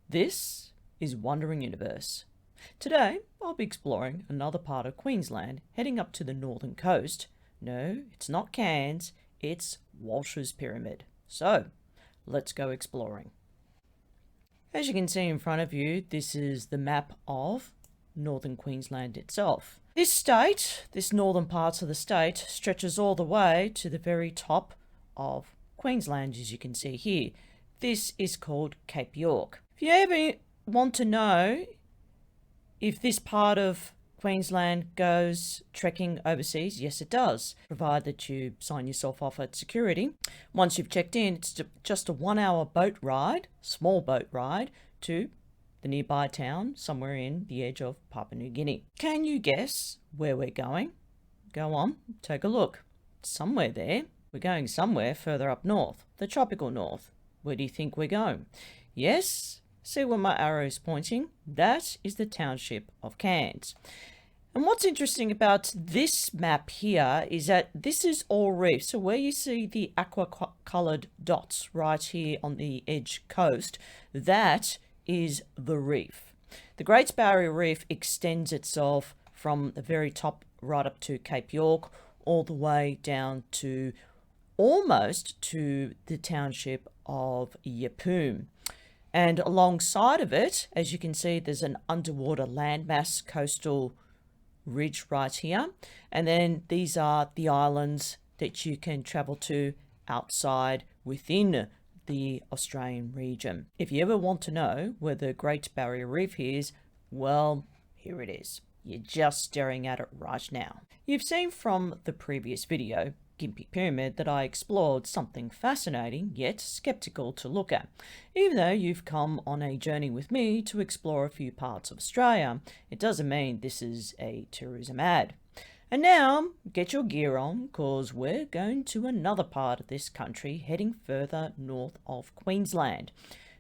This is Wandering Universe. Today I'll be exploring another part of Queensland, heading up to the northern coast. No, it's not Cairns, it's Walshs Pyramid. So, let's go exploring. As you can see in front of you, this is the map of northern Queensland itself. This state, this northern parts of the state, stretches all the way to the very top of Queensland, as you can see here. This is called Cape York. If you ever want to know if this part of Queensland goes trekking overseas, yes it does, provided that you sign yourself off at security. Once you've checked in, it's just a 1 hour boat ride, small boat ride, to the nearby town somewhere in the edge of Papua New Guinea. Can you guess where we're going? Go on, take a look. Somewhere there. We're going somewhere further up north, the tropical north. Where do you think we're going? Yes, see where my arrow is pointing? That is the township of Cairns. And what's interesting about this map here is that this is all reef. So where you see the aqua-coloured dots right here on the edge coast, that is the reef. The Great Barrier Reef extends itself from the very top right up to Cape York, all the way down to almost to the township of Yeppoon. And alongside of it, as you can see, there's an underwater landmass coastal ridge right here. And then these are the islands that you can travel to outside within the Australian region. If you ever want to know where the Great Barrier Reef is, well, here it is. You're just staring at it right now. You've seen from the previous video, Gympie Pyramid, that I explored something fascinating yet skeptical to look at. Even though you've come on a journey with me to explore a few parts of Australia, it doesn't mean this is a tourism ad. And now, get your gear on, cause we're going to another part of this country, heading further north of Queensland.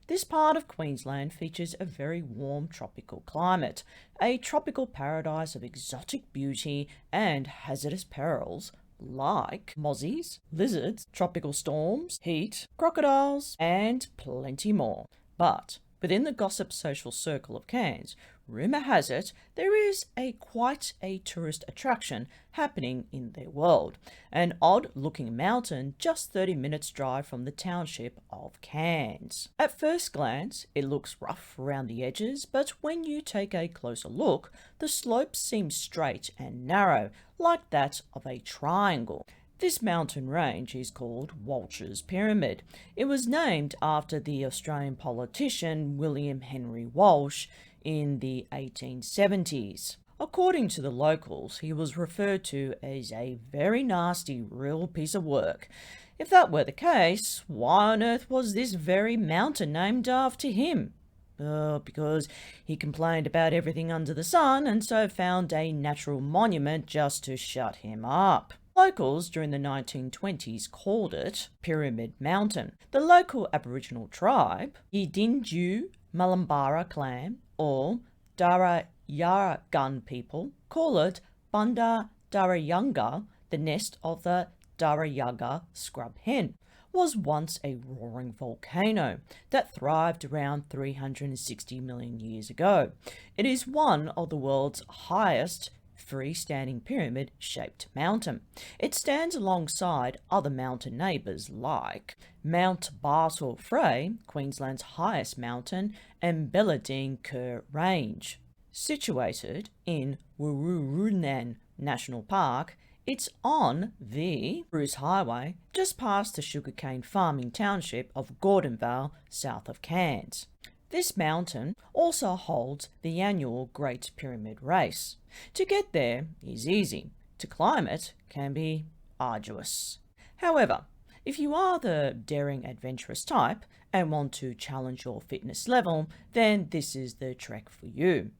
This part of Queensland features a very warm tropical climate, a tropical paradise of exotic beauty and hazardous perils like mozzies, lizards, tropical storms, heat, crocodiles, and plenty more. But within the gossip social circle of Cairns, rumour has it there is quite a tourist attraction happening in their world. An odd-looking mountain just 30 minutes drive from the township of Cairns. At first glance, it looks rough around the edges, but when you take a closer look, the slopes seem straight and narrow, like that of a triangle. This mountain range is called Walshs Pyramid. It was named after the Australian politician William Henry Walsh in the 1870s. According to the locals, he was referred to as a very nasty real piece of work. If that were the case, why on earth was this very mountain named after him? Because he complained about everything under the sun and so found a natural monument just to shut him up. Locals during the 1920s called it Pyramid Mountain. The local Aboriginal tribe, Yidinju Mullumbara clan or Darayaragun people, call it Bunda Darayunga, the nest of the Darayaga scrub hen. Was once a roaring volcano that thrived around 360 million years ago. It is one of the world's highest freestanding pyramid-shaped mountain. It stands alongside other mountain neighbours like Mount Bartle Frey, Queensland's highest mountain, and Belladine Kerr Range. Situated in Wururunan National Park, it's on the Bruce Highway, just past the sugarcane farming township of Gordonvale, south of Cairns. This mountain also holds the annual Great Pyramid Race. To get there is easy. To climb it can be arduous. However, if you are the daring adventurous type and want to challenge your fitness level, then this is the trek for you.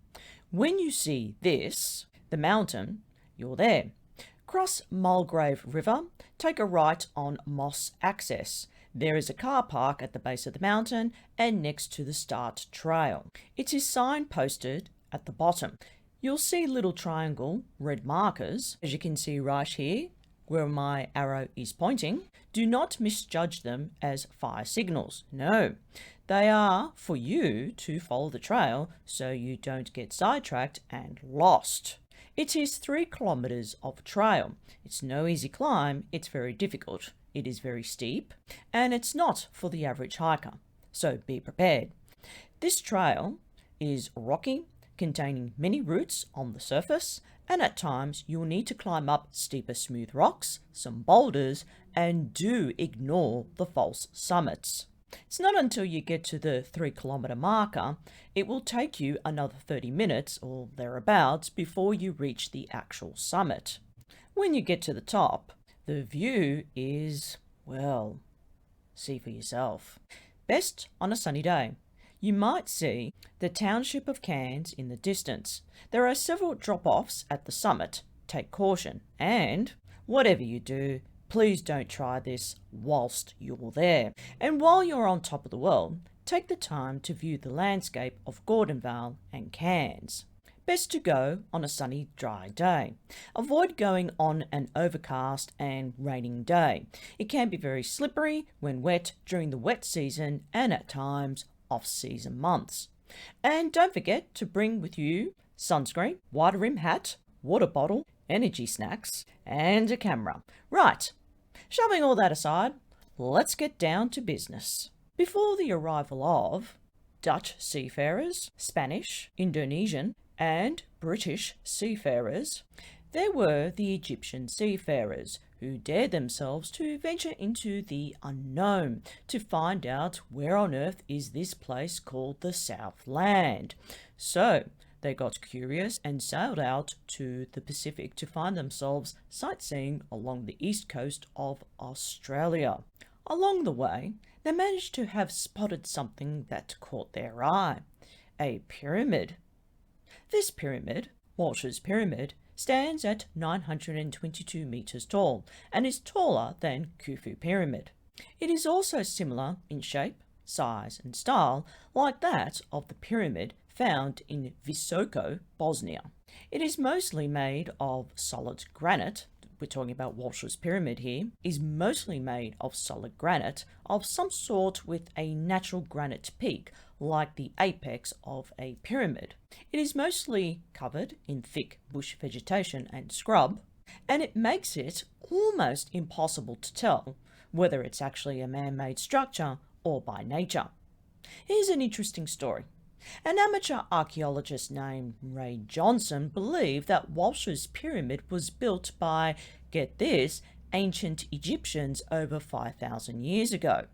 When you see this, the mountain, you're there. Cross Mulgrave River, take a right on Moss Access. There is a car park at the base of the mountain and next to the start trail. It is signposted at the bottom. You'll see little triangle red markers, as you can see right here, where my arrow is pointing, do not misjudge them as fire signals. No, they are for you to follow the trail so you don't get sidetracked and lost. It is 3 kilometers of trail. It's no easy climb, it's very difficult. It is very steep, and it's not for the average hiker, so be prepared. This trail is rocky, containing many roots on the surface, and at times you will need to climb up steeper smooth rocks, some boulders, and do ignore the false summits. It's not until you get to the 3 kilometer marker, it will take you another 30 minutes or thereabouts before you reach the actual summit. When you get to the top, the view is, well, see for yourself. Best on a sunny day. You might see the township of Cairns in the distance. There are several drop-offs at the summit. Take caution, and whatever you do, please don't try this whilst you're there. And while you're on top of the world, take the time to view the landscape of Gordonvale and Cairns. Best to go on a sunny, dry day. Avoid going on an overcast and raining day. It can be very slippery when wet during the wet season and at times off-season months. And don't forget to bring with you sunscreen, wide rim hat, water bottle, energy snacks, and a camera. Right, shoving all that aside, let's get down to business. Before the arrival of Dutch seafarers, Spanish, Indonesian, and British seafarers, there were the Egyptian seafarers who dared themselves to venture into the unknown to find out where on earth is this place called the Southland. So they got curious and sailed out to the Pacific to find themselves sightseeing along the east coast of Australia. Along the way, they managed to have spotted something that caught their eye, a pyramid. This pyramid, Walshs Pyramid, stands at 922 metres tall and is taller than Khufu Pyramid. It is also similar in shape, size and style like that of the pyramid found in Visoko, Bosnia. It is mostly made of solid granite. We're talking about Walsh's Pyramid here, is mostly made of solid granite of some sort with a natural granite peak like the apex of a pyramid. It is mostly covered in thick bush vegetation and scrub, and it makes it almost impossible to tell whether it's actually a man-made structure or by nature. Here's an interesting story. An amateur archaeologist named Ray Johnson believed that Walsh's Pyramid was built by, get this, ancient Egyptians over 5,000 years ago.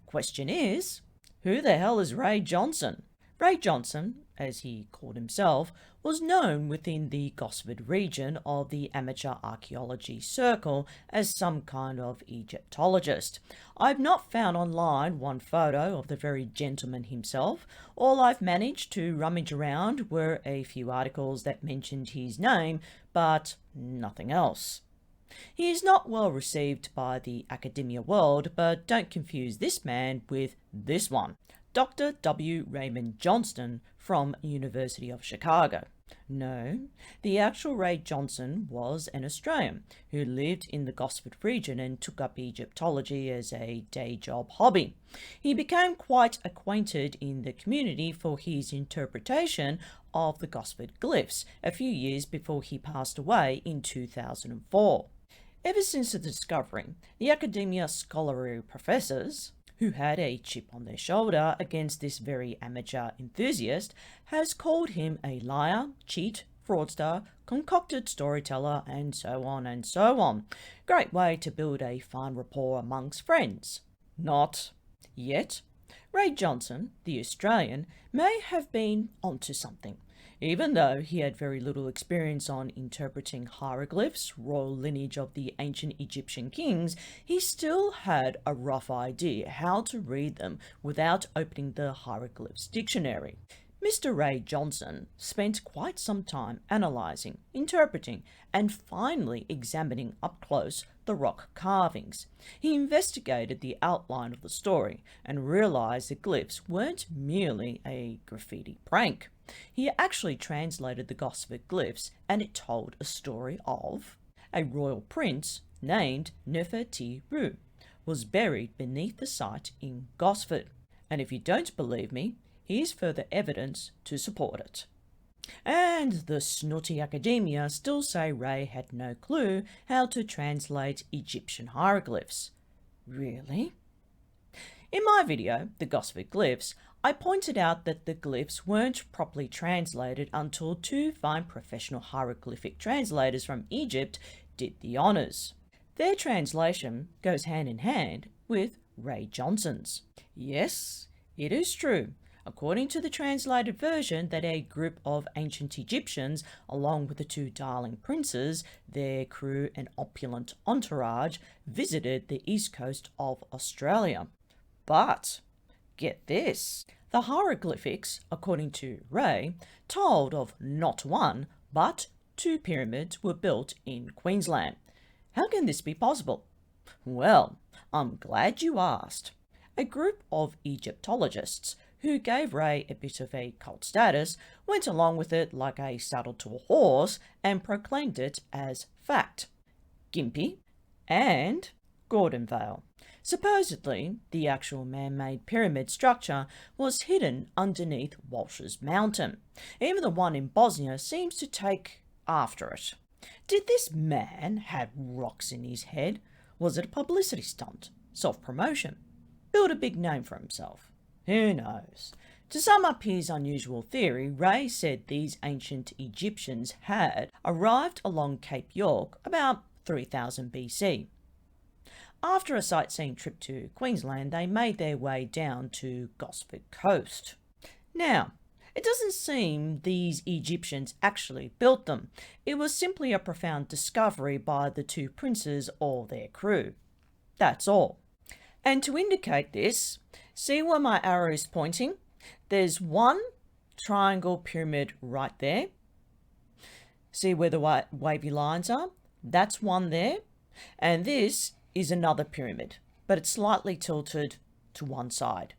Question is, who the hell is Ray Johnson? Ray Johnson, as he called himself, was known within the Gosford region of the amateur archaeology circle as some kind of Egyptologist. I've not found online one photo of the very gentleman himself. All I've managed to rummage around were a few articles that mentioned his name, but nothing else. He is not well received by the academia world, but don't confuse this man with this one. Dr. W. Raymond Johnston from University of Chicago. No, the actual Ray Johnson was an Australian who lived in the Gosford region and took up Egyptology as a day job hobby. He became quite acquainted in the community for his interpretation of the Gosford Glyphs a few years before he passed away in 2004. Ever since the discovery, the academia scholarly professors, who had a chip on their shoulder against this very amateur enthusiast, has called him a liar, cheat, fraudster, concocted storyteller, and so on and so on. Great way to build a fine rapport amongst friends. Not yet. Ray Johnson, the Australian, may have been onto something. Even though he had very little experience on interpreting hieroglyphs, royal lineage of the ancient Egyptian kings, he still had a rough idea how to read them without opening the hieroglyphs dictionary. Mr. Ray Johnson spent quite some time analysing, interpreting, and finally examining up close the rock carvings. He investigated the outline of the story and realised the glyphs weren't merely a graffiti prank. He actually translated the Gosford Glyphs, and it told a story of a royal prince named Nefertiti, was buried beneath the site in Gosford. And if you don't believe me, here's further evidence to support it. And the snooty academia still say Ray had no clue how to translate Egyptian hieroglyphs. Really? In my video, the Gospel Glyphs, I pointed out that the glyphs weren't properly translated until two fine professional hieroglyphic translators from Egypt did the honours. Their translation goes hand in hand with Ray Johnson's. Yes, it is true, according to the translated version, that a group of ancient Egyptians, along with the two darling princes, their crew and opulent entourage, visited the east coast of Australia. But get this, the hieroglyphics, according to Ray, told of not one, but two pyramids were built in Queensland. How can this be possible? Well, I'm glad you asked. A group of Egyptologists who gave Ray a bit of a cult status went along with it like a saddle to a horse and proclaimed it as fact. Gympie and Gordonvale. Supposedly, the actual man-made pyramid structure was hidden underneath Walsh's mountain. Even the one in Bosnia seems to take after it. Did this man have rocks in his head? Was it a publicity stunt? Self-promotion? Build a big name for himself? Who knows? To sum up his unusual theory, Ray said these ancient Egyptians had arrived along Cape York about 3000 BC. After a sightseeing trip to Queensland, they made their way down to Gospel Coast. Now, it doesn't seem these Egyptians actually built them. It was simply a profound discovery by the two princes or their crew. That's all. And to indicate this, see where my arrow is pointing? There's one triangle pyramid right there. See where the wavy lines are? That's one there. And this is another pyramid, but it's slightly tilted to one side.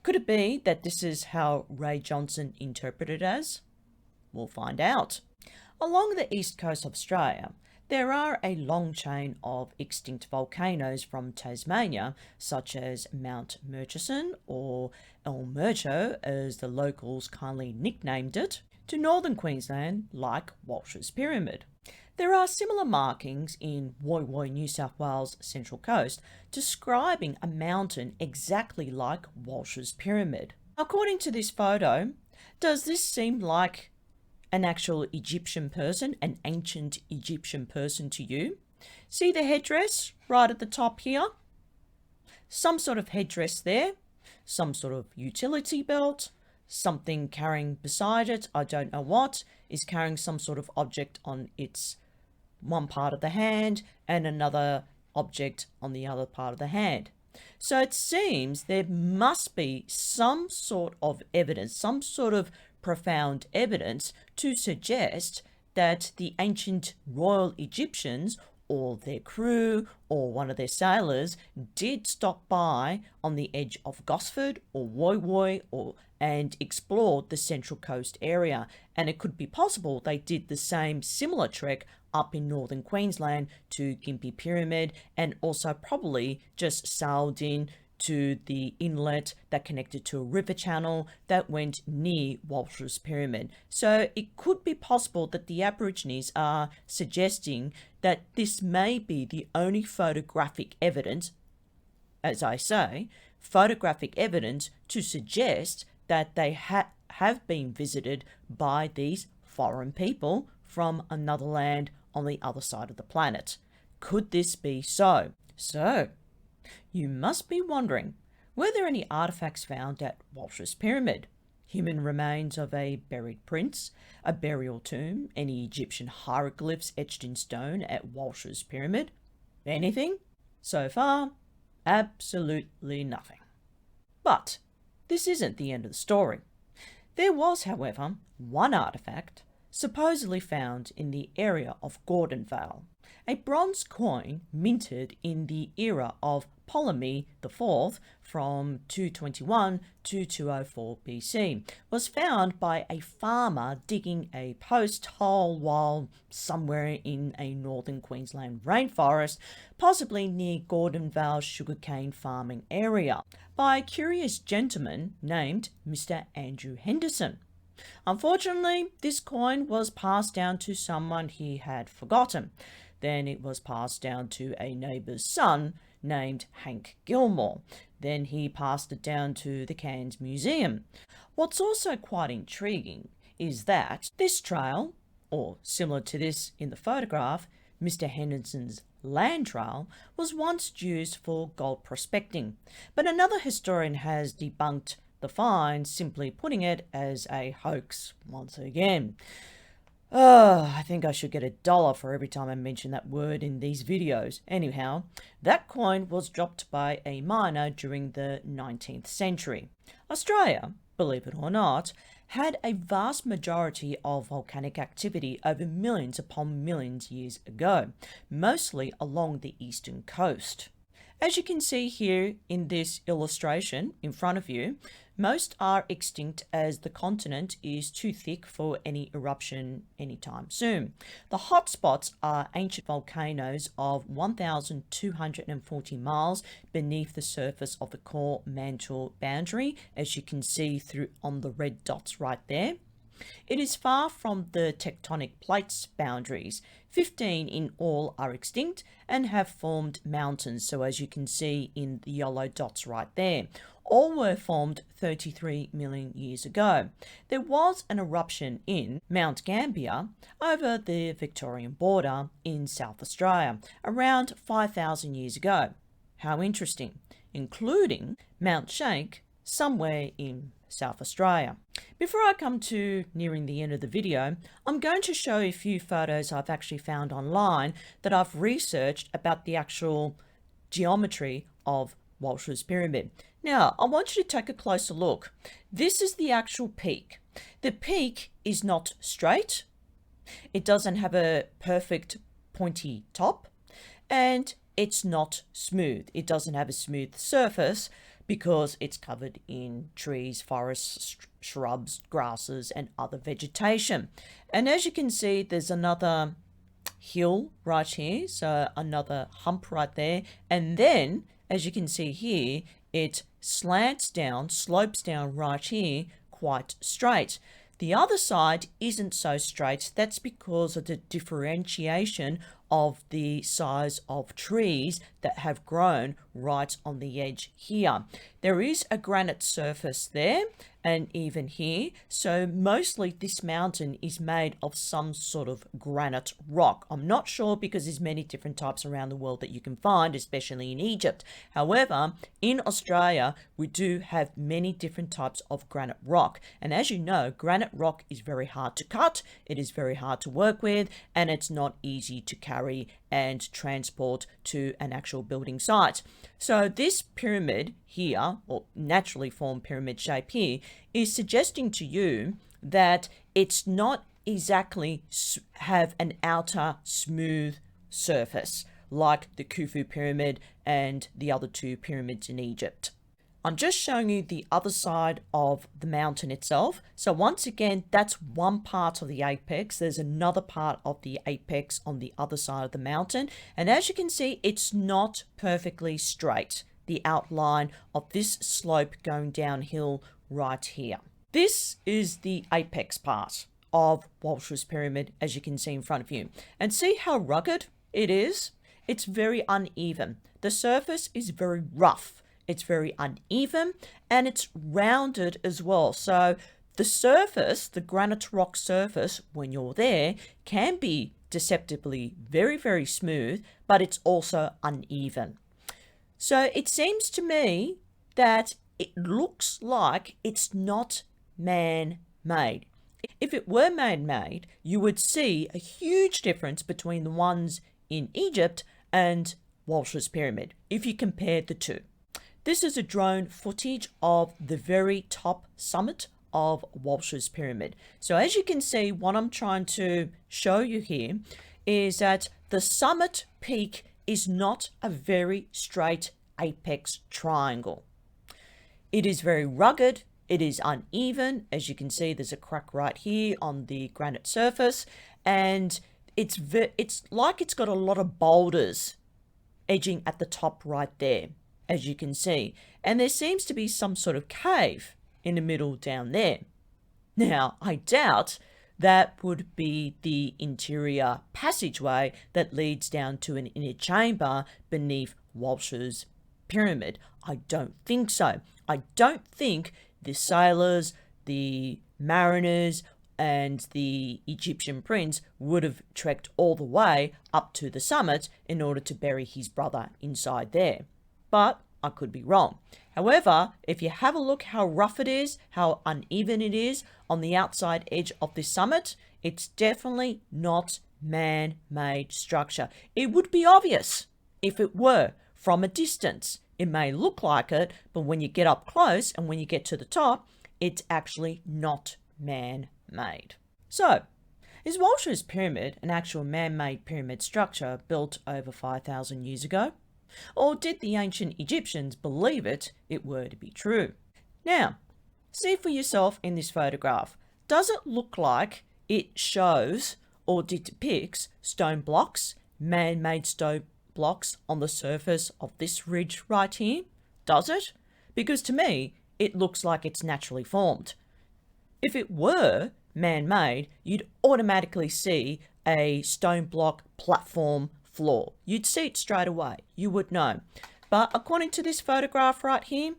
Could it be that this is how Ray Johnson interpreted it as? We'll find out. Along the east coast of Australia, there are a long chain of extinct volcanoes from Tasmania, such as Mount Murchison, or El Murcho as the locals kindly nicknamed it, to northern Queensland like Walshs Pyramid. There are similar markings in Woy Woy, New South Wales Central Coast, describing a mountain exactly like Walsh's Pyramid. According to this photo, does this seem like an actual Egyptian person, an ancient Egyptian person to you? See the headdress right at the top here? Some sort of headdress there, some sort of utility belt, something carrying beside it, I don't know what, is carrying some sort of object on its one part of the hand and another object on the other part of the hand. So it seems there must be some sort of evidence, some sort of profound evidence to suggest that the ancient royal Egyptians or their crew or one of their sailors did stop by on the edge of Gosford or Woy Woy and explored the Central Coast area. And it could be possible they did the same similar trek up in northern Queensland to Gympie Pyramid, and also probably just sailed in to the inlet that connected to a river channel that went near Walsh's Pyramid. So it could be possible that the Aborigines are suggesting that this may be the only photographic evidence, as I say, photographic evidence to suggest that they have been visited by these foreign people from another land on the other side of the planet. Could this be so? So, you must be wondering, were there any artifacts found at Walsh's Pyramid? Human remains of a buried prince, a burial tomb, any Egyptian hieroglyphs etched in stone at Walsh's Pyramid? Anything? So far, absolutely nothing. But this isn't the end of the story. There was, however, one artifact supposedly found in the area of Gordonvale. A bronze coin minted in the era of Ptolemy IV from 221 to 204 BC was found by a farmer digging a post hole while somewhere in a northern Queensland rainforest, possibly near Gordonvale sugarcane farming area, by a curious gentleman named Mr. Andrew Henderson. Unfortunately, this coin was passed down to someone he had forgotten. Then it was passed down to a neighbour's son named Hank Gilmore. Then he passed it down to the Cairns Museum. What's also quite intriguing is that this trail, or similar to this in the photograph, Mr. Henderson's land trail, was once used for gold prospecting. But another historian has debunked the find, simply putting it as a hoax once again. I think I should get $1 for every time I mention that word in these videos. Anyhow, that coin was dropped by a miner during the 19th century. Australia, believe it or not, had a vast majority of volcanic activity over millions upon millions years ago, mostly along the eastern coast. As you can see here in this illustration in front of you, most are extinct as the continent is too thick for any eruption anytime soon. The hotspots are ancient volcanoes of 1,240 miles beneath the surface of the core mantle boundary, as you can see through on the red dots right there. It is far from the tectonic plates boundaries. 15 in all are extinct and have formed mountains, so as you can see in the yellow dots right there. All were formed 33 million years ago. There was an eruption in Mount Gambier over the Victorian border in South Australia around 5,000 years ago. How interesting, including Mount Shake somewhere in South Australia. Before I come to nearing the end of the video, I'm going to show a few photos I've actually found online that I've researched about the actual geometry of Walshs Pyramid. Now, I want you to take a closer look. This is the actual peak. The peak is not straight. It doesn't have a perfect pointy top, and it's not smooth. It doesn't have a smooth surface because it's covered in trees, forests, shrubs, grasses, and other vegetation. And as you can see, there's another hill right here, so another hump right there. And then, as you can see here, it slants down, slopes down right here, quite straight. The other side isn't so straight. That's because of the differentiation of the size of trees that have grown right on the edge here. There is a granite surface there and even here, so mostly this mountain is made of some sort of granite rock. I'm not sure because there's many different types around the world that you can find, especially in Egypt. However, in Australia, we do have many different types of granite rock. And as you know, granite rock is very hard to cut, it is very hard to work with, and it's not easy to carry and transport to an actual building site. So this pyramid here, or naturally formed pyramid shape here, is suggesting to you that it's not exactly have an outer smooth surface like the Khufu pyramid and the other two pyramids in Egypt. I'm just showing you the other side of the mountain itself. So once again, that's one part of the apex. There's another part of the apex on the other side of the mountain. And as you can see, it's not perfectly straight, the outline of this slope going downhill right here. This is the apex part of Walshs Pyramid, as you can see in front of you. And see how rugged it is? It's very uneven. The surface is very rough. It's very uneven and it's rounded as well. So the surface, the granite rock surface, when you're there, can be deceptively very, very smooth, but it's also uneven. So it seems to me that it looks like it's not man-made. If it were man-made, you would see a huge difference between the ones in Egypt and Walshs Pyramid if you compared the two. This is a drone footage of the very top summit of Walsh's Pyramid. So as you can see, what I'm trying to show you here is that the summit peak is not a very straight apex triangle. It is very rugged, it is uneven. As you can see, there's a crack right here on the granite surface, and it's like it's got a lot of boulders edging at the top right there, as you can see. And there seems to be some sort of cave in the middle down there. Now, I doubt that would be the interior passageway that leads down to an inner chamber beneath Walsh's Pyramid. I don't think so. I don't think the sailors, the mariners, and the Egyptian prince would have trekked all the way up to the summit in order to bury his brother inside there. But I could be wrong. However, if you have a look how rough it is, how uneven it is on the outside edge of this summit, it's definitely not man-made structure. It would be obvious if it were from a distance. It may look like it, but when you get up close and when you get to the top, it's actually not man-made. So, is Walsh's Pyramid an actual man-made pyramid structure built over 5,000 years ago? Or did the ancient Egyptians believe it were to be true? Now, see for yourself in this photograph. Does it look like it shows or depicts stone blocks, man-made stone blocks on the surface of this ridge right here? Does it? Because to me, it looks like it's naturally formed. If it were man-made, you'd automatically see a stone block platform floor. You'd see it straight away. You would know. But according to this photograph right here,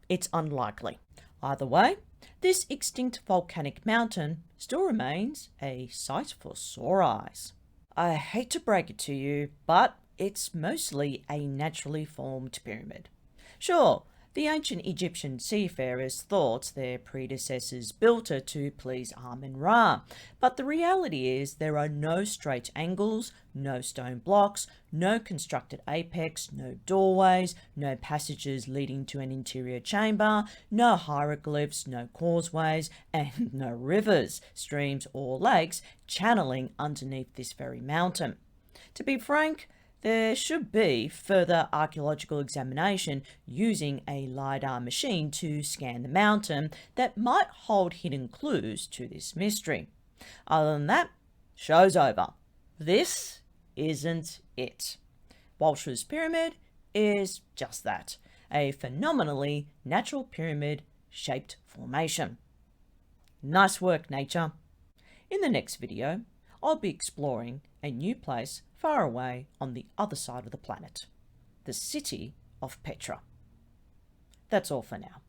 it's unlikely. Either way, this extinct volcanic mountain still remains a sight for sore eyes. I hate to break it to you, but it's mostly a naturally formed pyramid. Sure, the ancient Egyptian seafarers thought their predecessors built it to please Amun-Ra, but the reality is there are no straight angles, no stone blocks, no constructed apex, no doorways, no passages leading to an interior chamber, no hieroglyphs, no causeways, and no rivers, streams, or lakes channeling underneath this very mountain. To be frank, there should be further archaeological examination using a LiDAR machine to scan the mountain that might hold hidden clues to this mystery. Other than that, show's over. This isn't it. Walsh's Pyramid is just that, a phenomenally natural pyramid-shaped formation. Nice work, nature. In the next video, I'll be exploring a new place far away on the other side of the planet, the city of Petra. That's all for now.